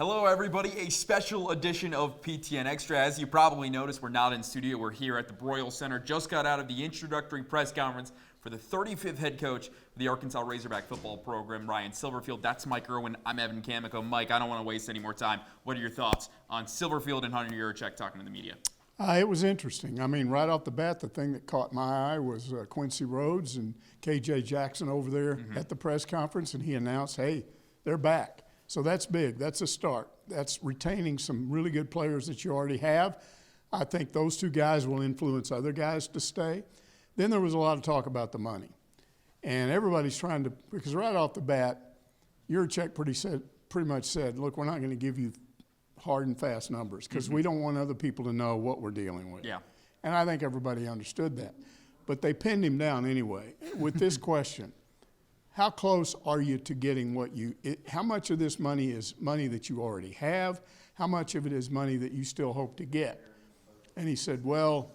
Hello, everybody. A special edition of PTN Extra. As you probably noticed, we're not in studio. We're here at the Broyle Center. Just got out of the introductory press conference for the 35th head coach of the Arkansas Razorback football program, Ryan Silverfield. That's Mike Irwin. I'm Evan Camico. Mike, I don't want to waste any more time. What are your thoughts on Silverfield and Hunter Yurachek talking to the media? It was interesting. I mean, right off the bat, the thing that caught my eye was Quincy Rhodes and KJ Jackson over there at the press conference, and he announced, hey, they're back. So that's big. That's a start. That's retaining some really good players that you already have. I think those two guys will influence other guys to stay. Then there was a lot of talk about the money. And everybody's trying to, because right off the bat, Yurachek pretty much said, look, we're not going to give you hard and fast numbers because we don't want other people to know what we're dealing with. Yeah. And I think everybody understood that. But they pinned him down anyway with this question. How close are you to getting how much of this money is money that you already have? How much of it is money that you still hope to get? And he said, well,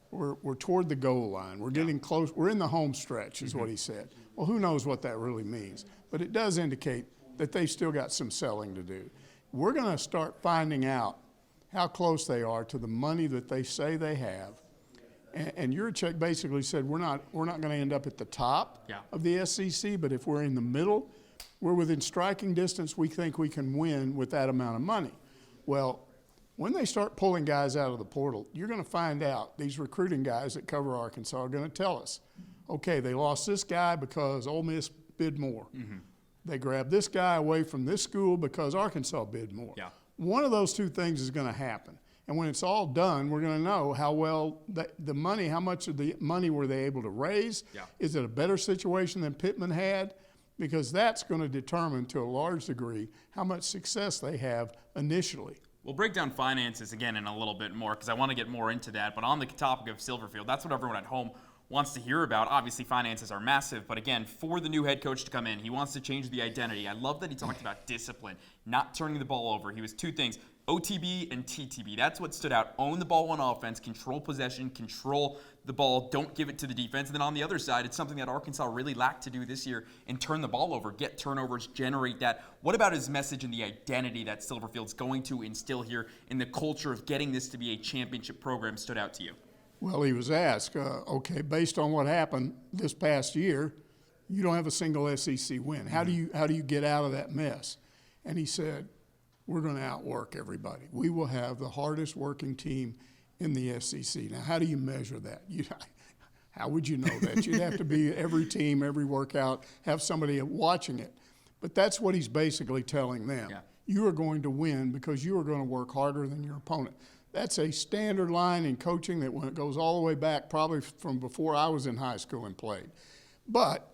we're toward the goal line. We're getting close. We're in the home stretch is what he said. Well, who knows what that really means? But it does indicate that they've still got some selling to do. We're going to start finding out how close they are to the money that they say they have. And Yurachek basically said we're not going to end up at the top of the SEC, but if we're in the middle, we're within striking distance. We think we can win with that amount of money. Well, when they start pulling guys out of the portal, you're going to find out these recruiting guys that cover Arkansas are going to tell us, okay, they lost this guy because Ole Miss bid more. They grabbed this guy away from this school because Arkansas bid more. Yeah. One of those two things is going to happen. And when it's all done, we're going to know how well the money, how much of the money were they able to raise? Yeah. Is it a better situation than Pittman had? Because that's going to determine to a large degree how much success they have initially. We'll break down finances again in a little bit more because I want to get more into that. But on the topic of Silverfield, that's what everyone at home wants to hear about. Obviously, finances are massive, but again, for the new head coach to come in, he wants to change the identity. I love that he talked about discipline, not turning the ball over. He was two things, OTB and TTB. That's what stood out. Own the ball on offense, control possession, control the ball, don't give it to the defense. And then on the other side, it's something that Arkansas really lacked to do this year and turn the ball over, get turnovers, generate that. What about his message and the identity that Silverfield's going to instill here in the culture of getting this to be a championship program stood out to you? Well, he was asked, okay, based on what happened this past year, you don't have a single SEC win. How do you get out of that mess? And he said, we're going to outwork everybody. We will have the hardest working team in the SEC. Now, how do you measure that? How would you know that? You'd have to be every team, every workout, have somebody watching it. But that's what he's basically telling them. Yeah. You are going to win because you are going to work harder than your opponent. That's a standard line in coaching that when it goes all the way back probably from before I was in high school and played. But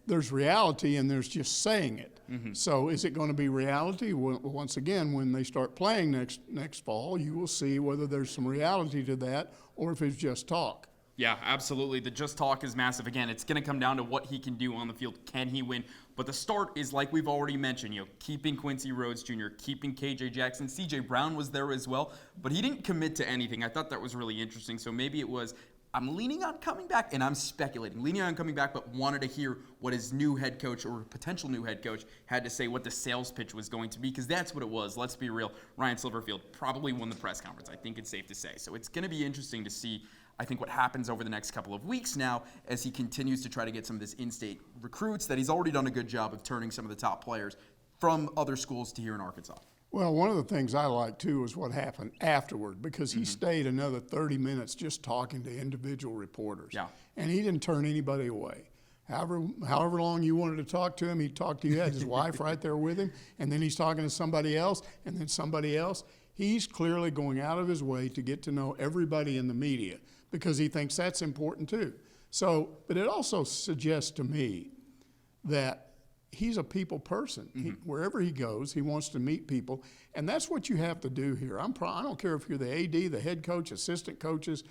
there's reality and there's just saying it. So is it going to be reality? Well, once again, when they start playing next fall, you will see whether there's some reality to that or if it's just talk. Yeah, absolutely. The just talk is massive. Again, it's going to come down to what he can do on the field. Can he win? But the start is, like we've already mentioned, keeping Quincy Rhodes Jr., keeping KJ Jackson. CJ Brown was there as well, but he didn't commit to anything. I thought that was really interesting. So maybe it was, I'm leaning on coming back, and I'm speculating, leaning on coming back, but wanted to hear what his new head coach or potential new head coach had to say, what the sales pitch was going to be, because that's what it was. Let's be real. Ryan Silverfield probably won the press conference. I think it's safe to say. So it's going to be interesting to see, I think, what happens over the next couple of weeks now as he continues to try to get some of this in-state recruits that he's already done a good job of turning some of the top players from other schools to here in Arkansas. Well, one of the things I like, too, is what happened afterward because he stayed another 30 minutes just talking to individual reporters. Yeah. And he didn't turn anybody away. However long you wanted to talk to him, he'd talk to you. He had his wife right there with him, and then he's talking to somebody else, and then somebody else. He's clearly going out of his way to get to know everybody in the media because he thinks that's important, too. So, but it also suggests to me that he's a people person. Wherever he goes, he wants to meet people, and that's what you have to do here. I don't care if you're the AD, the head coach, assistant coaches.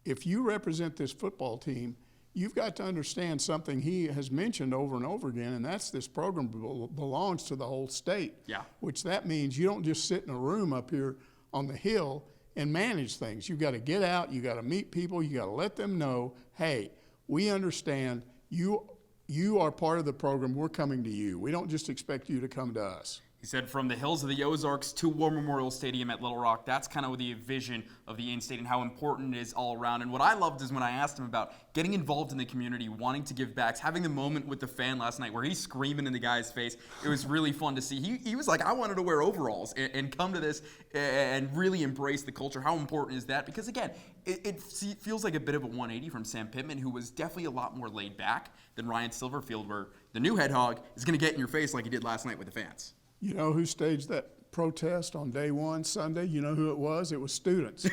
If you represent this football team, you've got to understand something he has mentioned over and over again, and that's this program belongs to the whole state. Yeah. Which that means you don't just sit in a room up here on the hill and manage things. You've got to get out, you got to meet people, you got to let them know, hey, we understand you are part of the program, we're coming to you. We don't just expect you to come to us. He said from the hills of the Ozarks to War Memorial Stadium at Little Rock, that's kind of the vision of the in-state and how important it is all around. And what I loved is when I asked him about getting involved in the community, wanting to give back, having the moment with the fan last night where he's screaming in the guy's face. It was really fun to see. He was like, I wanted to wear overalls and come to this and really embrace the culture. How important is that? Because again, it feels like a bit of a 180 from Sam Pittman, who was definitely a lot more laid back than Ryan Silverfield, where the new head hog is going to get in your face like he did last night with the fans. You know who staged that protest on day one, Sunday? You know who it was? It was students.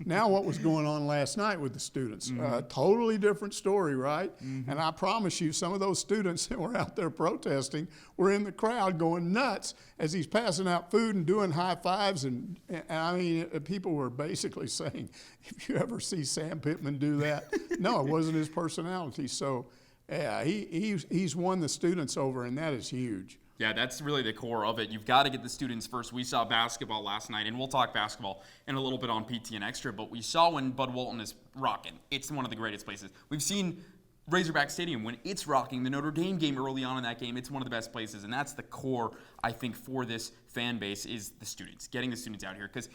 Now what was going on last night with the students? Totally different story, right? And I promise you, some of those students that were out there protesting were in the crowd going nuts as he's passing out food and doing high fives. And I mean, people were basically saying, if you ever see Sam Pittman do that, no, it wasn't his personality. So, yeah, he's won the students over, and that is huge. Yeah, that's really the core of it. You've got to get the students first. We saw basketball last night, and we'll talk basketball in a little bit on PTN Extra, but we saw when Bud Walton is rocking. It's one of the greatest places. We've seen Razorback Stadium when it's rocking. The Notre Dame game early on in that game, it's one of the best places, and that's the core, I think, for this fan base is the students, getting the students out here. Because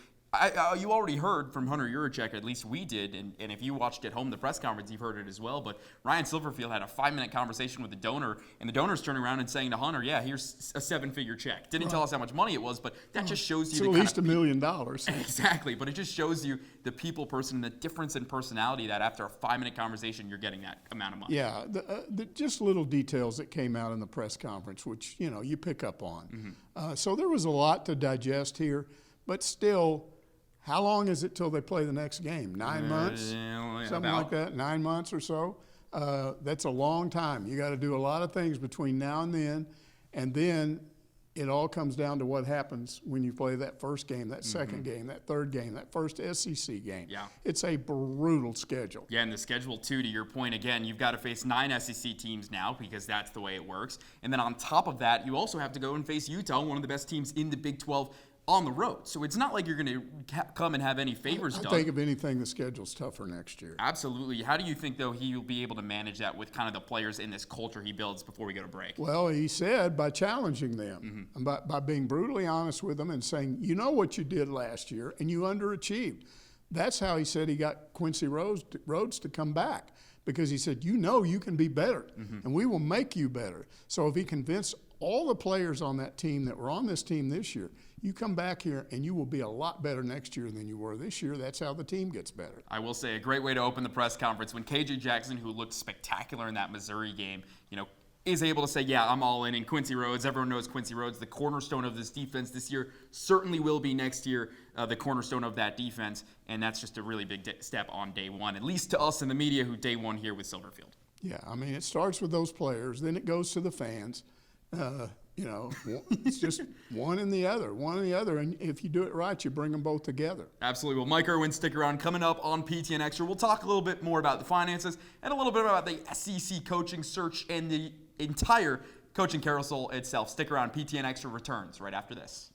you already heard from Hunter Yurachek, at least we did, and if you watched at home the press conference, you've heard it as well, but Ryan Silverfield had a 5-minute conversation with the donor, and the donor's turning around and saying to Hunter, yeah, here's a 7-figure check. Didn't tell us how much money it was, but that just shows you it's at least $1 million. Exactly, but it just shows you the people person, the difference in personality that after a 5-minute conversation, you're getting that amount of money. Yeah, just little details that came out in the press conference, which, you know, you pick up on. So there was a lot to digest here, but still, how long is it till they play the next game? 9 months? Something like that, 9 months or so. That's a long time. You got to do a lot of things between now and then it all comes down to what happens when you play that first game, that second game, that third game, that first SEC game. Yeah. It's a brutal schedule. Yeah, and the schedule, too, to your point, again, you've got to face 9 SEC teams now because that's the way it works. And then on top of that, you also have to go and face Utah, one of the best teams in the Big 12, on the road. So it's not like you're going to come and have any favors done. I think if anything, the schedule's tougher next year. Absolutely. How do you think, though, he'll be able to manage that with kind of the players in this culture he builds before we go to break? Well, he said by challenging them, and by being brutally honest with them and saying, you know what you did last year, and you underachieved. That's how he said he got Quincy Rhodes to come back, because he said, you know you can be better, and we will make you better. So if he convinced all the players on that team that were on this team this year, you come back here and you will be a lot better next year than you were this year. That's how the team gets better. I will say a great way to open the press conference when KJ Jackson, who looked spectacular in that Missouri game, is able to say, yeah, I'm all in. And Quincy Rhodes, everyone knows Quincy Rhodes, the cornerstone of this defense this year, certainly will be next year the cornerstone of that defense. And that's just a really big step on day one, at least to us in the media who day one here with Silverfield. Yeah, I mean, it starts with those players, then it goes to the fans. It's just one and the other. And if you do it right, you bring them both together. Absolutely. Well, Mike Irwin, stick around. Coming up on PTN Extra, we'll talk a little bit more about the finances and a little bit about the SEC coaching search and the entire coaching carousel itself. Stick around. PTN Extra returns right after this.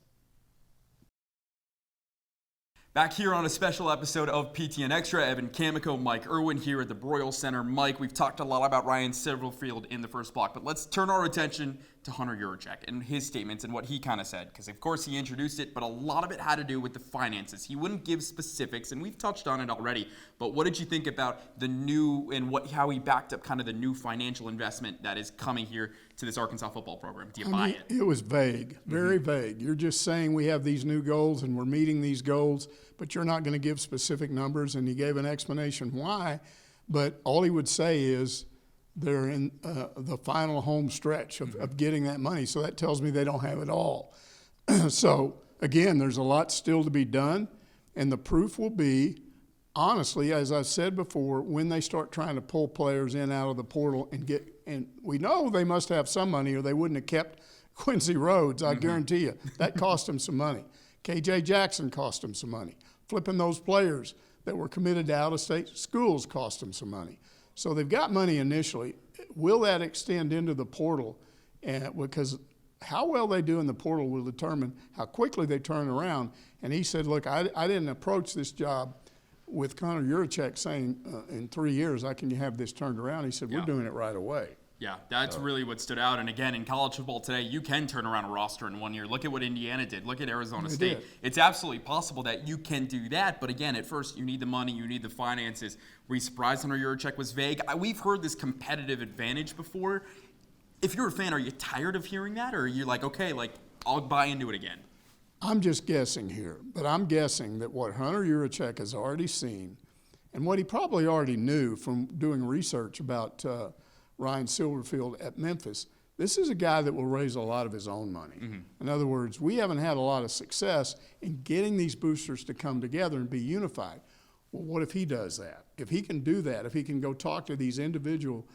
Back here on a special episode of PTN Extra, Evan Kamiko, Mike Irwin here at the Broyle Center. Mike, we've talked a lot about Ryan Silverfield in the first block, but let's turn our attention to Hunter Yurachek and his statements and what he kind of said, because of course he introduced it, but a lot of it had to do with the finances. He wouldn't give specifics, and we've touched on it already, but what did you think about the new and how he backed up kind of the new financial investment that is coming here to this Arkansas football program? Do you buy it? It was vague, very vague. You're just saying we have these new goals and we're meeting these goals, but you're not going to give specific numbers, and he gave an explanation why, but all he would say is they're in the final home stretch of getting that money, so that tells me they don't have it all. So, again, there's a lot still to be done, and the proof will be, honestly, as I've said before, when they start trying to pull players in out of the portal and we know they must have some money or they wouldn't have kept Quincy Rhodes, I guarantee you. That cost them some money. KJ Jackson cost them some money. Flipping those players that were committed to out-of-state schools cost them some money. So they've got money initially. Will that extend into the portal? Because how well they do in the portal will determine how quickly they turn around. And he said, look, I didn't approach this job with Hunter Yurachek saying in 3 years I can have this turned around. He said, we're doing it right away. Yeah, that's really what stood out. And again, in college football today, you can turn around a roster in 1 year. Look at what Indiana did. Look at Arizona State. did. It's absolutely possible that you can do that. But again, at first, you need the money, you need the finances. Were you surprised Hunter Yurachek was vague? We've heard this competitive advantage before. If you're a fan, are you tired of hearing that? Or are you like, okay, like, I'll buy into it again? I'm just guessing here, but I'm guessing that what Hunter Yurachek has already seen and what he probably already knew from doing research about Ryan Silverfield at Memphis, this is a guy that will raise a lot of his own money. In other words, we haven't had a lot of success in getting these boosters to come together and be unified. Well, what if he does that? If he can do that, if he can go talk to these individual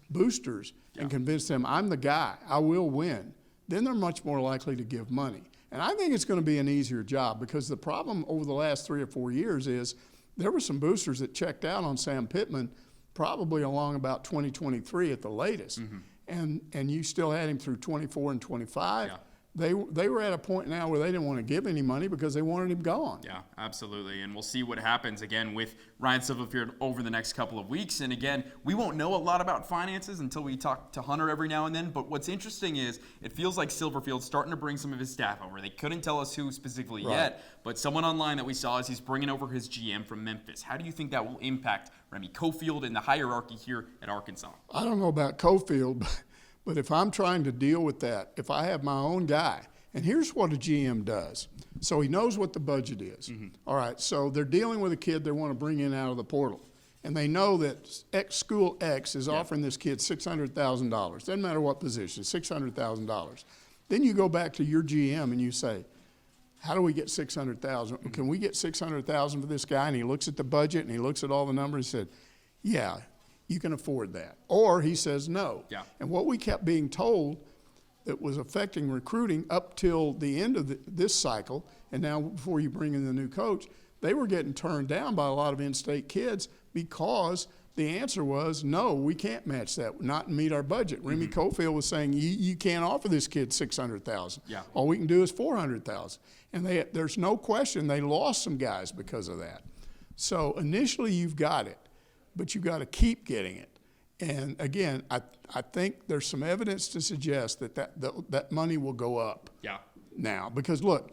boosters and convince them, I'm the guy, I will win, then they're much more likely to give money. And I think it's going to be an easier job because the problem over the last 3 or 4 years is there were some boosters that checked out on Sam Pittman probably along about 2023 at the latest. And you still had him through 24 and 25. Yeah. They were at a point now where they didn't want to give any money because they wanted him gone. Yeah, absolutely. And we'll see what happens again with Ryan Silverfield over the next couple of weeks. And again, we won't know a lot about finances until we talk to Hunter every now and then. But what's interesting is it feels like Silverfield's starting to bring some of his staff over. They couldn't tell us who specifically yet, but someone online that we saw is he's bringing over his GM from Memphis. How do you think that will impact Remy Cofield and the hierarchy here at Arkansas? I don't know about Cofield, but if I'm trying to deal with that, if I have my own guy, and here's what a GM does. So he knows what the budget is. All right, so they're dealing with a kid they want to bring in out of the portal. And they know that school X is offering this kid $600,000. Doesn't matter what position, $600,000. Then you go back to your GM and you say, how do we get $600,000? Can we get $600,000 for this guy? And he looks at the budget and he looks at all the numbers and said, yeah, you can afford that. Or he says no. Yeah. And what we kept being told that was affecting recruiting up till the end of this cycle, and now before you bring in the new coach, they were getting turned down by a lot of in-state kids because the answer was, no, we can't match that, not meet our budget. Remy Cofield was saying, you can't offer this kid $600,000. Yeah. All we can do is $400,000. And there's no question they lost some guys because of that. So initially you've got it, but you've got to keep getting it. And again, I think there's some evidence to suggest that money will go up now. Because look,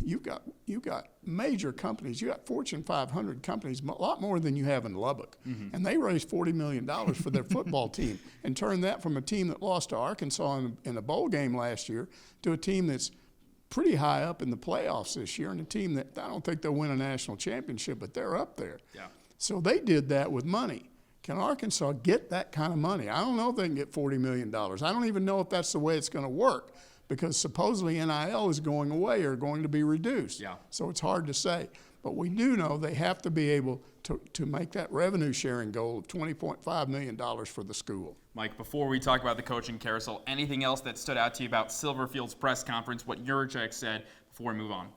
you've got major companies. You got Fortune 500 companies, a lot more than you have in Lubbock. And they raised $40 million for their football team and turned that from a team that lost to Arkansas in a bowl game last year to a team that's pretty high up in the playoffs this year and a team that I don't think they'll win a national championship, but they're up there. Yeah. So they did that with money. Can Arkansas get that kind of money? I don't know if they can get $40 million. I don't even know if that's the way it's going to work because supposedly NIL is going away or going to be reduced. Yeah. So it's hard to say. But we do know they have to be able to make that revenue sharing goal of $20.5 million for the school. Mike, before we talk about the coaching carousel, anything else that stood out to you about Silverfield's press conference, what Yurachek said before we move on?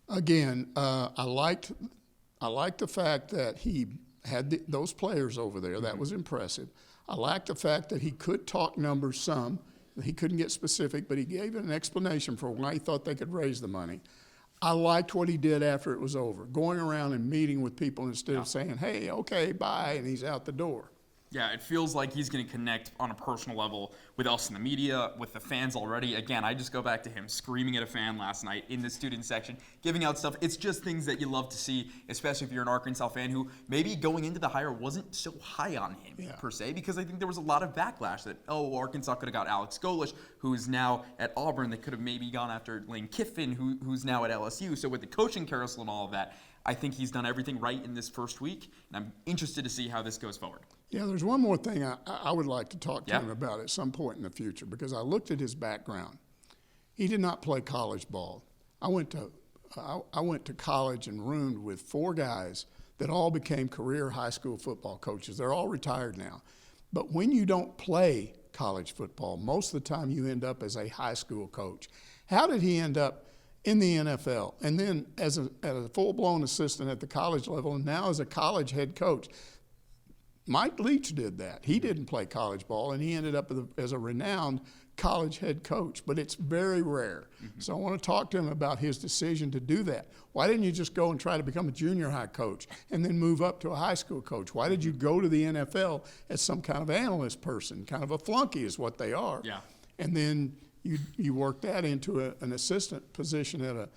Again, I liked the fact that he had those players over there. That was impressive. I liked the fact that he could talk numbers some. He couldn't get specific, but he gave an explanation for why he thought they could raise the money. I liked what he did after it was over, going around and meeting with people instead of saying, hey, okay, bye, and he's out the door. Yeah, it feels like he's going to connect on a personal level with us in the media, with the fans already. Again, I just go back to him screaming at a fan last night in the student section, giving out stuff. It's just things that you love to see, especially if you're an Arkansas fan who maybe going into the hire wasn't so high on him per se, because I think there was a lot of backlash that, Arkansas could have got Alex Golish, who's now at Auburn. They could have maybe gone after Lane Kiffin, who's now at LSU. So with the coaching carousel and all of that, I think he's done everything right in this first week, and I'm interested to see how this goes forward. Yeah, there's one more thing I would like to talk to him about at some point in the future because I looked at his background. He did not play college ball. I went to college and roomed with 4 guys that all became career high school football coaches. They're all retired now. But when you don't play college football, most of the time you end up as a high school coach. How did he end up in the NFL and then as a full-blown assistant at the college level and now as a college head coach? Mike Leach did that. He didn't play college ball, and he ended up as a renowned college head coach, but it's very rare. So I want to talk to him about his decision to do that. Why didn't you just go and try to become a junior high coach and then move up to a high school coach? Why did you go to the NFL as some kind of analyst person? Kind of a flunky is what they are. Yeah. And then you work that into an assistant position at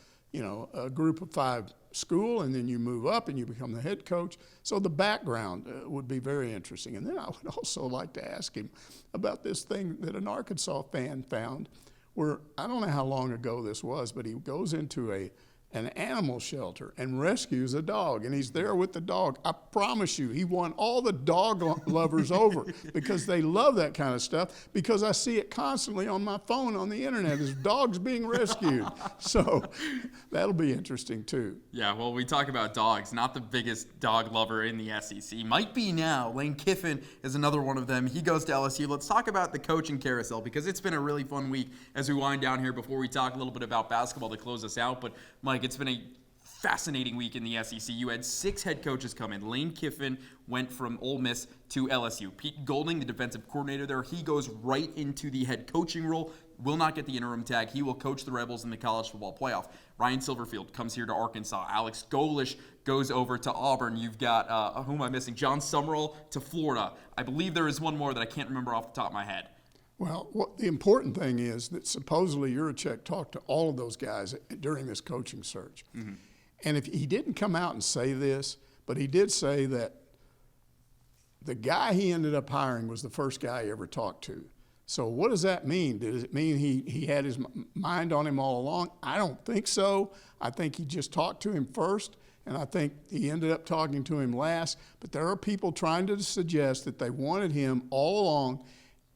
a group of 5 school, and then you move up and you become the head coach. So the background would be very interesting. And then I would also like to ask him about this thing that an Arkansas fan found where, I don't know how long ago this was, but he goes into an animal shelter and rescues a dog, and he's there with the dog. I promise you, he won all the dog lovers over because they love that kind of stuff, because I see it constantly on my phone on the internet as dogs being rescued. So that'll be interesting too. Yeah, well, we talk about dogs, not the biggest dog lover in the SEC. Might be now. Lane Kiffin is another one of them. He goes to LSU. Let's talk about the coaching carousel, because it's been a really fun week as we wind down here before we talk a little bit about basketball to close us out. But Mike, it's been a fascinating week in the SEC. You had 6 head coaches come in. Lane Kiffin went from Ole Miss to LSU. Pete Golding, the defensive coordinator there, he goes right into the head coaching role. Will not get the interim tag. He will coach the Rebels in the college football playoff. Ryan Silverfield comes here to Arkansas. Alex Golish goes over to Auburn. You've got, who am I missing? John Summerall to Florida. I believe there is one more that I can't remember off the top of my head. Well, the important thing is that supposedly Yurachek talked to all of those guys during this coaching search. And if he didn't come out and say this, but he did say that the guy he ended up hiring was the first guy he ever talked to. So what does that mean? Does it mean he had his mind on him all along? I don't think so. I think he just talked to him first, and I think he ended up talking to him last. But there are people trying to suggest that they wanted him all along.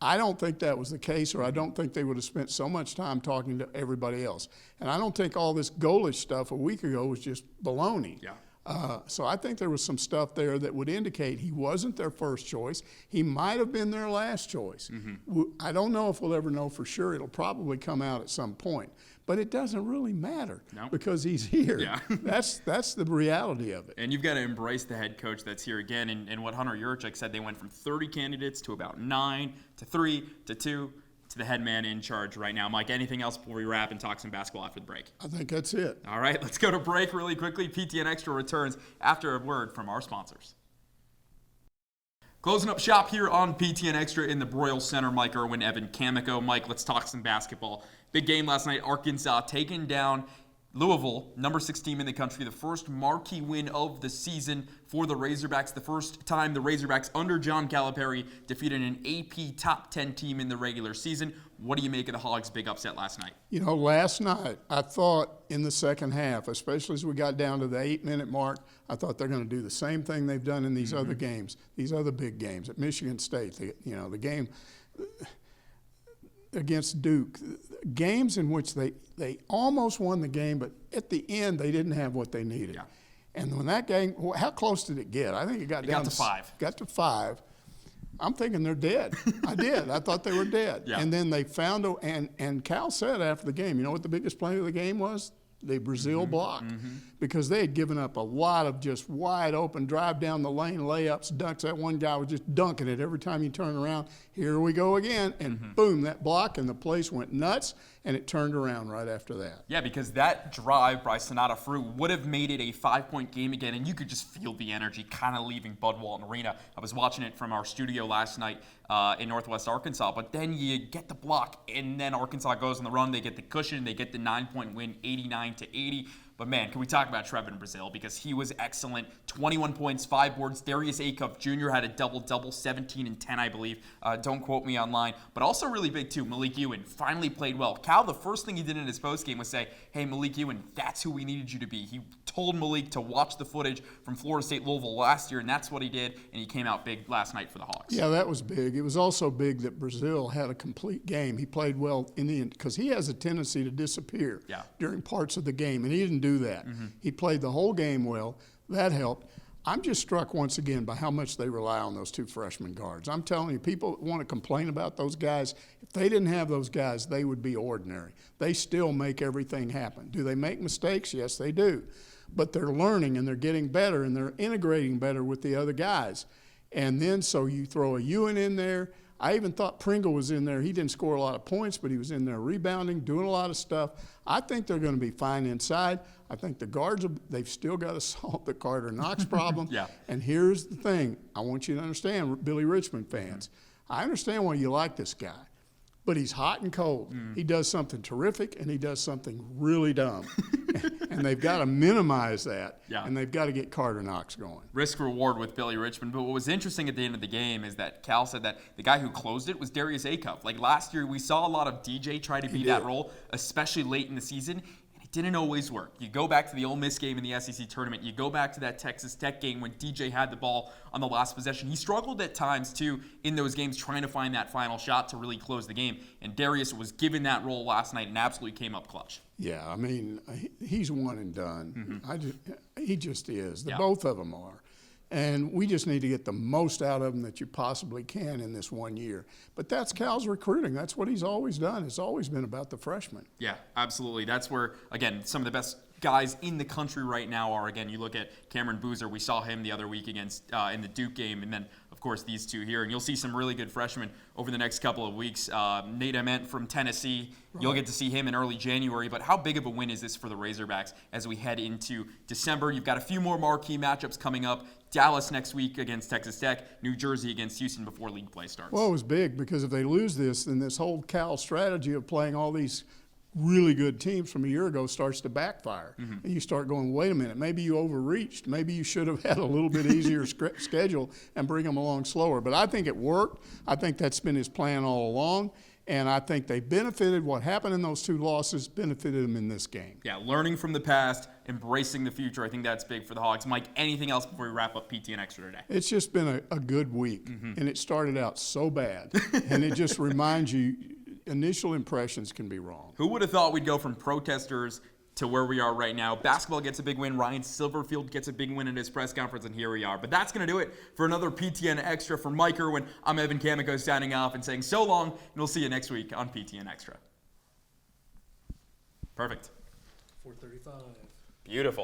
I don't think that was the case, or I don't think they would have spent so much time talking to everybody else. And I don't think all this Golish stuff a week ago was just baloney. Yeah. So I think there was some stuff there that would indicate he wasn't their first choice. He might have been their last choice. I don't know if we'll ever know for sure. It'll probably come out at some point. But it doesn't really matter because he's here. Yeah. That's the reality of it. And you've got to embrace the head coach that's here again. And what Hunter Yurachek said, they went from 30 candidates to about 9 to 3 to 2 to the head man in charge right now. Mike, anything else before we wrap and talk some basketball after the break? I think that's it. All right, let's go to break really quickly. PTN Extra returns after a word from our sponsors. Closing up shop here on PTN Extra in the Broyles Center. Mike Irwin, Evan Kamiko. Mike, let's talk some basketball. Big game last night. Arkansas taking down Louisville, number 6 team in the country. The first marquee win of the season for the Razorbacks. The first time the Razorbacks under John Calipari defeated an AP top 10 team in the regular season. What do you make of the Hogs' big upset last night? You know, last night I thought in the second half, especially as we got down to the 8-minute mark, I thought they're going to do the same thing they've done in these other games, these other big games at Michigan State. The game against Duke, games in which they almost won the game, but at the end they didn't have what they needed. Yeah. And when that game, how close did it get? I think it got down to 5. Got to 5. I'm thinking they're dead. I did. I thought they were dead. Yeah. And then they found and Cal said after the game, you know what the biggest play of the game was? The Brazil block, because they had given up a lot of just wide open drive down the lane layups, dunks. That one guy was just dunking it every time you turn around. Here we go again, and boom, that block, and the place went nuts, and it turned around right after that. Yeah, because that drive by Sonata Frew would have made it a 5-point game again, and you could just feel the energy kind of leaving Bud Walton Arena. I was watching it from our studio last night in Northwest Arkansas, but then you get the block, and then Arkansas goes on the run. They get the cushion. They get the 9-point win, 89-80. But, man, can we talk about Trevin Brazil? Because he was excellent. 21 points, 5 boards. Darius Acuff Jr. had a double-double, 17 and 10, I believe. Don't quote me online. But also really big, too, Malik Ewan finally played well. Cal, the first thing he did in his postgame was say, hey, Malik Ewan, that's who we needed you to be. He told Malik to watch the footage from Florida State Louisville last year, and that's what he did, and he came out big last night for the Hawks. Yeah, that was big. It was also big that Brazil had a complete game. He played well in the end because he has a tendency to disappear during parts of the game, and he didn't do that. He played the whole game well. That helped. I'm just struck once again by how much they rely on those 2 freshman guards. I'm telling you, people want to complain about those guys. If they didn't have those guys, they would be ordinary. They still make everything happen. Do they make mistakes? Yes, they do. But they're learning, and they're getting better, and they're integrating better with the other guys. And then so you throw a Ewan in there. I even thought Pringle was in there. He didn't score a lot of points, but he was in there rebounding, doing a lot of stuff. I think they're going to be fine inside. I think the guards, they've still got to solve the Carter Knox problem. Yeah. And here's the thing. I want you to understand, Billy Richmond fans. I understand why you like this guy. But he's hot and cold. He does something terrific, and he does something really dumb. And they've got to minimize that, and they've got to get Carter Knox going. Risk reward with Billy Richmond. But what was interesting at the end of the game is that Cal said that the guy who closed it was Darius Acuff. Like last year, we saw a lot of DJ try to be that role, especially late in the season. Didn't always work. You go back to the Ole Miss game in the SEC tournament. You go back to that Texas Tech game when DJ had the ball on the last possession. He struggled at times, too, in those games trying to find that final shot to really close the game. And Darius was given that role last night and absolutely came up clutch. Yeah, I mean, he's one and done. He just is. Both of them are. And we just need to get the most out of him that you possibly can in this 1 year. But that's Cal's recruiting. That's what he's always done. It's always been about the freshmen. Yeah, absolutely. That's where, again, some of the best guys in the country right now are. Again, you look at Cameron Boozer. We saw him the other week against in the Duke game. And then, of course, these two here. And you'll see some really good freshmen over the next couple of weeks. Nate Ament from Tennessee. Right. You'll get to see him in early January. But how big of a win is this for the Razorbacks as we head into December? You've got a few more marquee matchups coming up. Dallas next week against Texas Tech, New Jersey against Houston before league play starts. Well, it was big because if they lose this, then this whole Cal strategy of playing all these really good teams from a year ago starts to backfire. And you start going, wait a minute, maybe you overreached. Maybe you should have had a little bit easier schedule and bring them along slower. But I think it worked. I think that's been his plan all along. And I think they benefited. What happened in those two losses benefited them in this game. Yeah, learning from the past, embracing the future. I think that's big for the Hawks. Mike, anything else before we wrap up PTN Extra today? It's just been a good week. And it started out so bad. And it just reminds you, initial impressions can be wrong. Who would have thought we'd go from protesters to where we are right now? Basketball gets a big win. Ryan Silverfield gets a big win in his press conference, and here we are. But that's going to do it for another PTN Extra. For Mike Irwin, I'm Evan Kamiko signing off and saying so long, and we'll see you next week on PTN Extra. Perfect. 4:35. Beautiful.